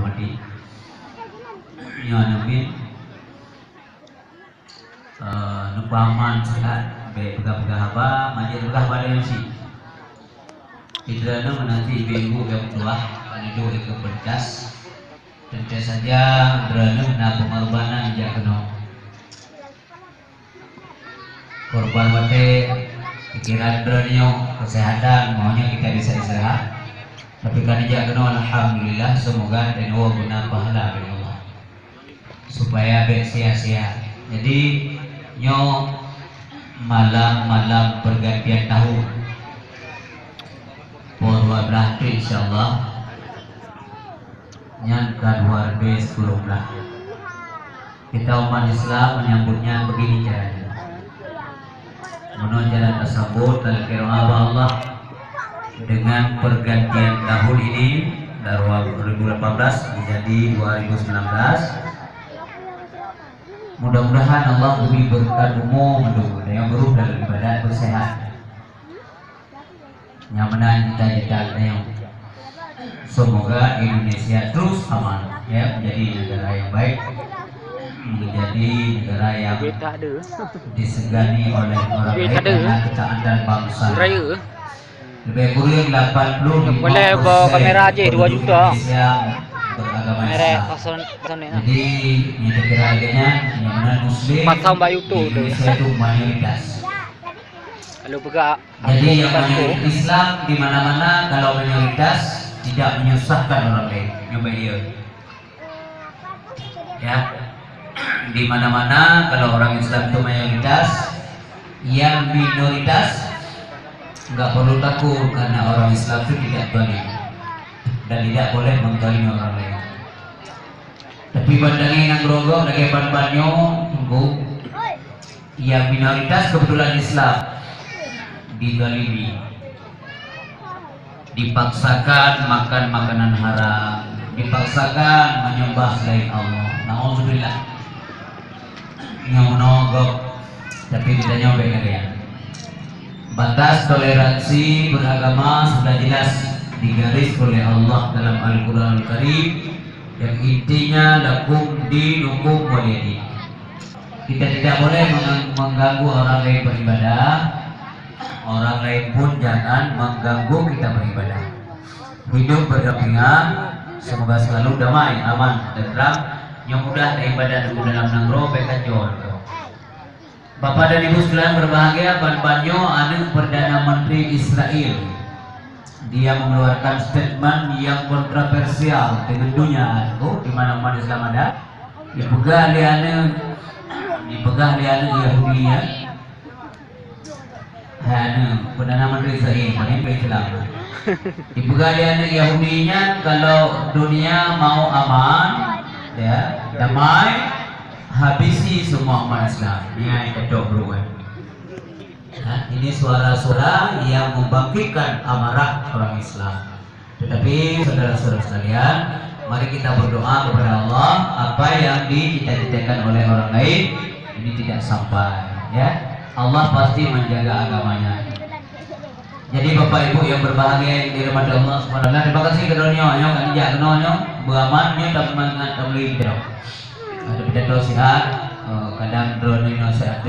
hormati. Nyo nabi nupaman sehat be pegah-pegah apa majid pegah pada si idrana menanti ibu yang tua itu ke berkas tentu saja idrana na pengorbanan ja kena korban mate pikiran idrana kesehatan maunya kita bisa istirahat tapi kan ja kena alhamdulillah semoga dan guna pahala dari Allah supaya be sia-sia. Jadi nyo malam-malam pergantian tahun Purwa belah tu insyaallah nyangka 2010 belah kita umat Islam menyambutnya begini caranya menurut jalan tersebut dalam firman Allah dengan pergantian tahun ini dari 2018 menjadi 2019. Mudah-mudahan Allah beri berkat umum yang berubah dalam ibadat bersehat. Nyamanan cita-cita yang semoga Indonesia terus aman ya menjadi negara yang baik, menjadi negara yang disegani oleh orang lain karena ketaatan bangsa. Lebih kurang 80 boleh bawa kamera aja 2 juta. Beragama Islam. Jadi ini kira harganya yang Muslim. 4 tahun bayu tu. Indonesia itu mayoritas. Kalau begak. Jadi yang mayoritas Islam di mana-mana kalau mayoritas tidak menyusahkan orang lain. Nyoba dia. Ya. Di mana-mana kalau orang Islam itu mayoritas, yang minoritas nggak perlu takut karena orang Islam itu tidak zalim dan tidak boleh mengganggu orang lain. Tapi bandangin yang grogok lagi ban-banyo tunggu yang minoritas kebetulan Islam dizalimi, dipaksakan makan makanan haram, dipaksakan menyembah selain Allah. Nauzubillah. Yang menogok tapi tidak nyampe kalian. Batas toleransi beragama sudah jelas digaris oleh Allah dalam Al-Quran Al-Karim yang intinya lakum dinukum waliyadin. Kita tidak boleh mengganggu orang lain beribadah, orang lain pun jangan mengganggu kita beribadah. Hidup berdampingan, semoga selalu damai, aman, tenteram, yang mudah ibadah dalam nangro bekajol. Bapak dan Ibu sekalian berbahagia, Banyo anu Perdana Menteri Israel. Dia mengeluarkan statement yang kontroversial dengan dunia di mana umat Islam ada. Dipegah liane Yahudi ya. Perdana Menteri Israel ini Islam. Dipegah liane Yahudinya kalau dunia mau aman ya, damai, habisi semua umat Islam. Ini kedok beruang. Nah, ini suara-suara yang membangkitkan amarah orang Islam. Tetapi saudara-saudara sekalian, mari kita berdoa kepada Allah apa yang dicita-citakan oleh orang lain ini tidak sampai. Ya, Allah pasti menjaga agamanya. Jadi Bapak Ibu yang berbahagia yang dirahmati Allah Subhanahu wa taala, terima kasih kepada nyo kan jak kenonyo beramannya tapi mangan tambah itu. Ada pidato sihat kadang drone nyo sehat